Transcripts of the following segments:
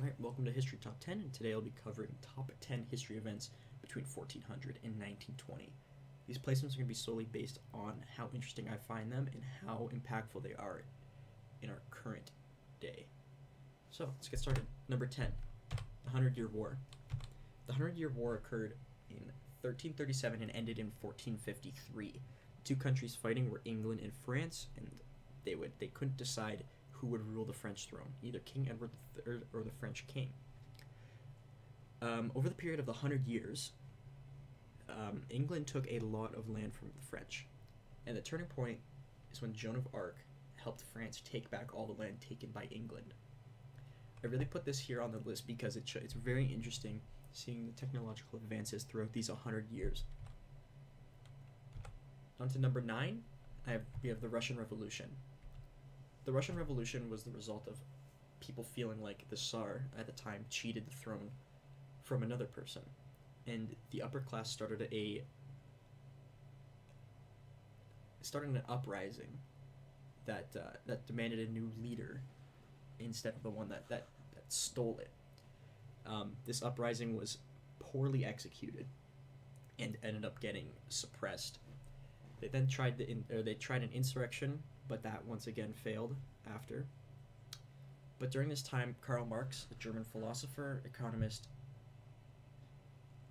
Alright, welcome to History Top 10, and today I'll be covering top 10 history events between 1400 and 1920. These placements are going to be solely based on how interesting I find them and how impactful they are in our current day. So, let's get started. Number 10, the Hundred-Year War. The Hundred-Year War occurred in 1337 and ended in 1453. Two countries fighting were England and France, and they couldn't decide who would rule the French throne, either King Edward III or the French king. Over the period of the 100 Years, England took a lot of land from the French, and the turning point is when Joan of Arc helped France take back all the land taken by England. I really put this here on the list because it's very interesting seeing the technological advances throughout these 100 years. On to number 9, we have the Russian Revolution. The Russian Revolution was the result of people feeling like the Tsar at the time cheated the throne from another person, and the upper class started an uprising that demanded a new leader instead of the one that stole it. This uprising was poorly executed and ended up getting suppressed. They then tried an insurrection, but that once again failed after. But during this time, Karl Marx, a German philosopher, economist,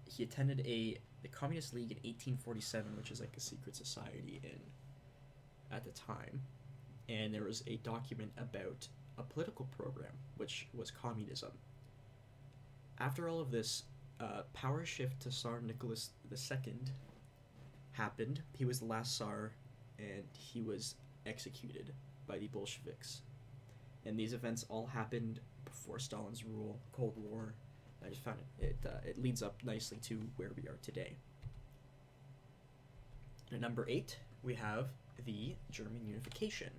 he attended the Communist League in 1847, which is like a secret society at the time, and there was a document about a political program, which was communism. After all of this, power shift to Tsar Nicholas II happened. He was the last Tsar, and he was executed by the Bolsheviks. And these events all happened before Stalin's rule, Cold War. I just found it leads up nicely to where we are today. At number 8, we have the German Unification.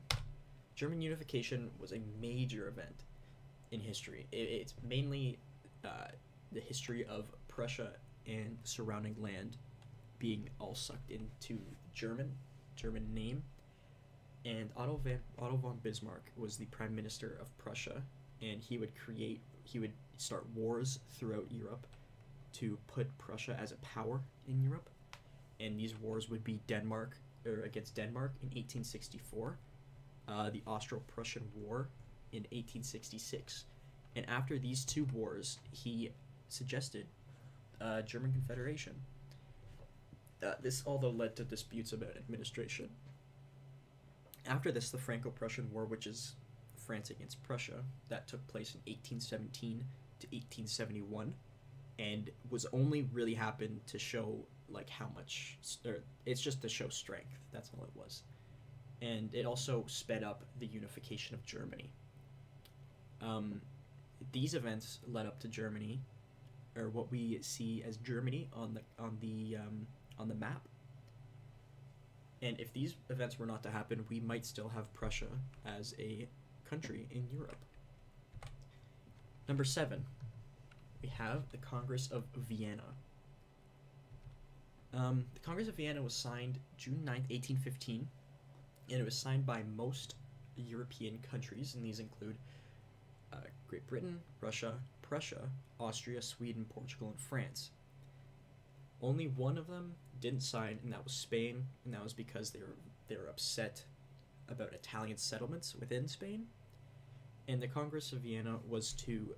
German Unification was a major event in history. It's mainly the history of Prussia and the surrounding land being all sucked into German name. And Otto von Bismarck was the prime minister of Prussia, and he would start wars throughout Europe to put Prussia as a power in Europe. And these wars would be against Denmark in 1864, the Austro-Prussian War in 1866. And after these two wars, he suggested German Confederation. This although led to disputes about administration. After this, the Franco-Prussian War, which is France against Prussia, that took place in 1817 to 1871, and was only really happened to show like how much, it's just to show strength. That's all it was, and it also sped up the unification of Germany. These events led up to Germany, or what we see as Germany on the map. And if these events were not to happen, we might still have Prussia as a country in Europe. Number 7, we have the Congress of Vienna. The Congress of Vienna was signed June 9th, 1815, and it was signed by most European countries, and these include Great Britain, Russia, Prussia, Austria, Sweden, Portugal, and France. Only one of them didn't sign, and that was Spain, and that was because they were upset about Italian settlements within Spain. And the Congress of Vienna was to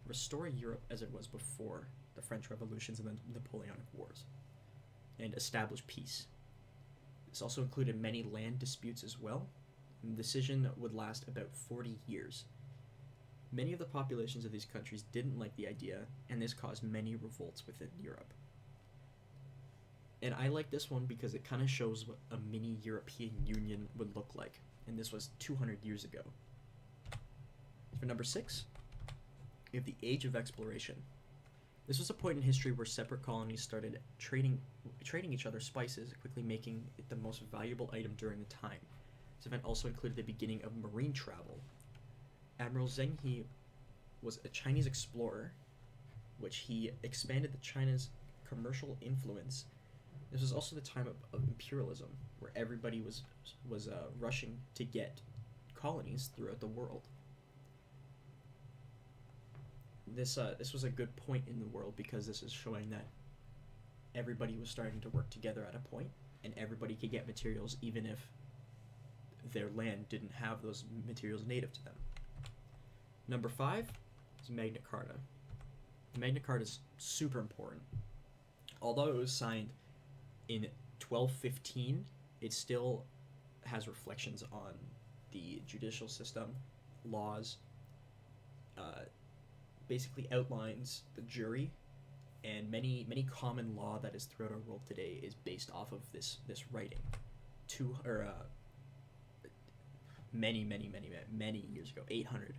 restore Europe as it was before the French Revolutions and the Napoleonic Wars, and establish peace. This also included many land disputes as well, and the decision would last about 40 years. Many of the populations of these countries didn't like the idea, and this caused many revolts within Europe. And I like this one because it kind of shows what a mini European Union would look like, and this was 200 years ago. For number 6, we have the Age of Exploration. This was a point in history where separate colonies started trading each other spices, quickly making it the most valuable item during the time. This event also included the beginning of marine travel. Admiral Zheng He was a Chinese explorer, which he expanded China's commercial influence. This was also the time of imperialism, where everybody was rushing to get colonies throughout the world. this was a good point in the world because this is showing that everybody was starting to work together at a point, and everybody could get materials even if their land didn't have those materials native to them. Number 5 is Magna Carta. The Magna Carta is super important. Although it was signed in 1215, it still has reflections on the judicial system, laws, basically outlines the jury, and many common law that is throughout our world today is based off of this writing. Many years ago, 800.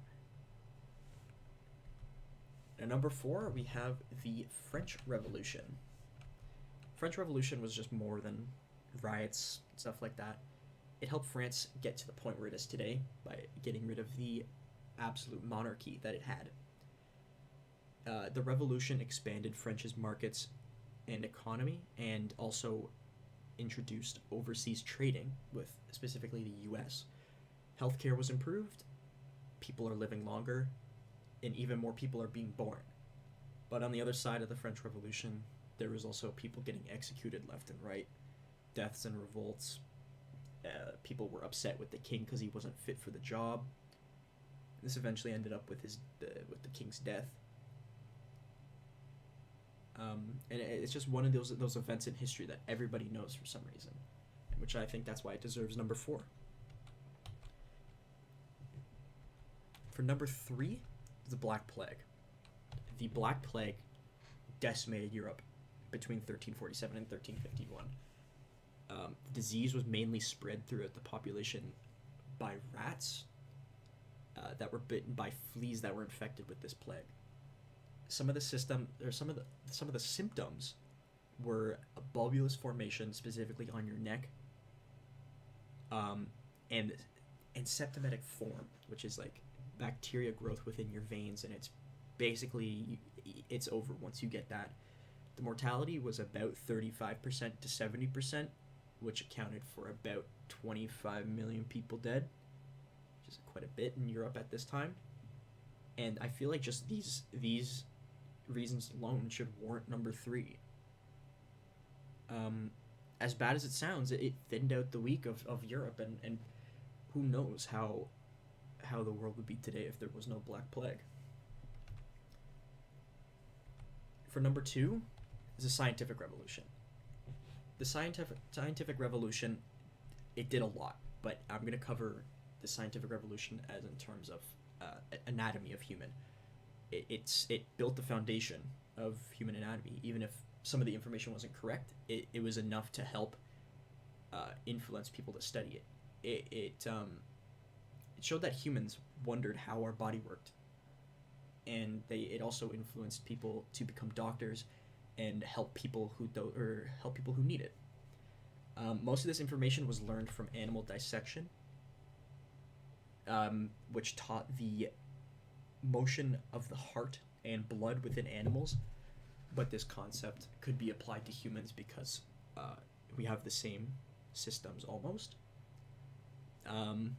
At number 4, we have the French Revolution. French Revolution was just more than riots, stuff like that. It helped France get to the point where it is today by getting rid of the absolute monarchy that it had. The revolution expanded French's markets and economy, and also introduced overseas trading with specifically the US. Healthcare was improved, people are living longer, and even more people are being born. But on the other side of the French Revolution, there was also people getting executed left and right, deaths and revolts. People were upset with the king because he wasn't fit for the job. This eventually ended up with the king's death. And it's just one of those events in history that everybody knows for some reason, which I think that's why it deserves number 4. For number 3, the Black Plague. The Black Plague decimated Europe between 1347 and 1351. The disease was mainly spread throughout the population by rats that were bitten by fleas that were infected with this plague. Some of the symptoms were a bulbous formation, specifically on your neck, and symptomatic form, which is like bacteria growth within your veins, and it's over once you get that. The mortality was about 35% to 70%, which accounted for about 25 million people dead, which is quite a bit in Europe at this time. And I feel like just these reasons alone should warrant number 3. As bad as it sounds, it thinned out the week of Europe, and who knows how the world would be today if there was no Black Plague. For number 2 is the Scientific Revolution. The scientific revolution, it did a lot, but I'm going to cover the Scientific Revolution as in terms of anatomy of human. It built the foundation of human anatomy. Even if some of the information wasn't correct, it was enough to help influence people to study it. It showed that humans wondered how our body worked, and it also influenced people to become doctors and help people who need it. Most of this information was learned from animal dissection, which taught the motion of the heart and blood within animals, but this concept could be applied to humans because we have the same systems almost.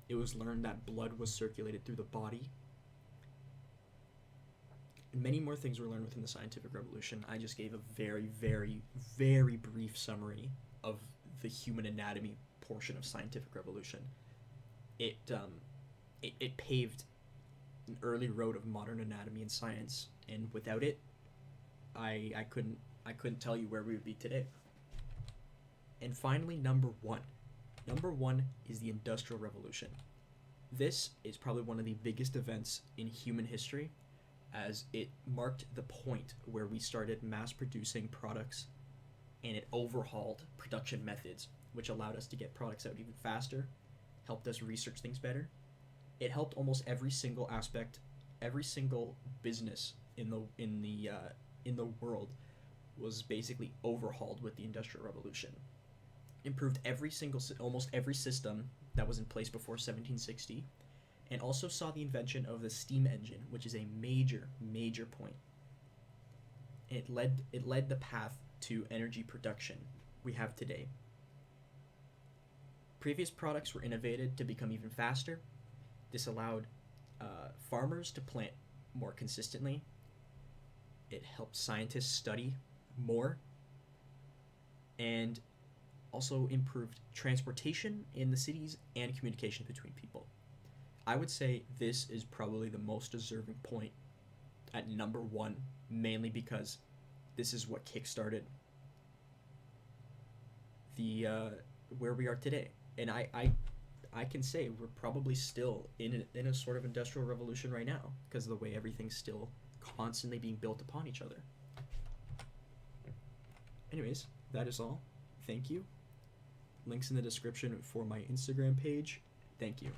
It was learned that blood was circulated through the body. Many more things were learned within the Scientific Revolution. I just gave a very, very, very brief summary of the human anatomy portion of Scientific Revolution. It paved an early road of modern anatomy and science, and without it, I couldn't tell you where we would be today. And finally, number 1. Number 1 is the Industrial Revolution. This is probably one of the biggest events in human history, as it marked the point where we started mass producing products, and it overhauled production methods, which allowed us to get products out even faster, helped us research things better. It helped almost every single aspect, every single business in the world was basically overhauled with the Industrial Revolution. Improved almost every system that was in place before 1760, and also saw the invention of the steam engine, which is a major point. It led the path to energy production we have today. Previous products were innovated to become even faster. This allowed farmers to plant more consistently, It helped scientists study more, and also improved transportation in the cities and communication between people. I would say this is probably the most deserving point at number one, mainly because this is what kickstarted the where we are today. And I can say we're probably still in a sort of industrial revolution right now because of the way everything's still constantly being built upon each other. Anyways, that is all. Thank you. Links in the description for my Instagram page. Thank you.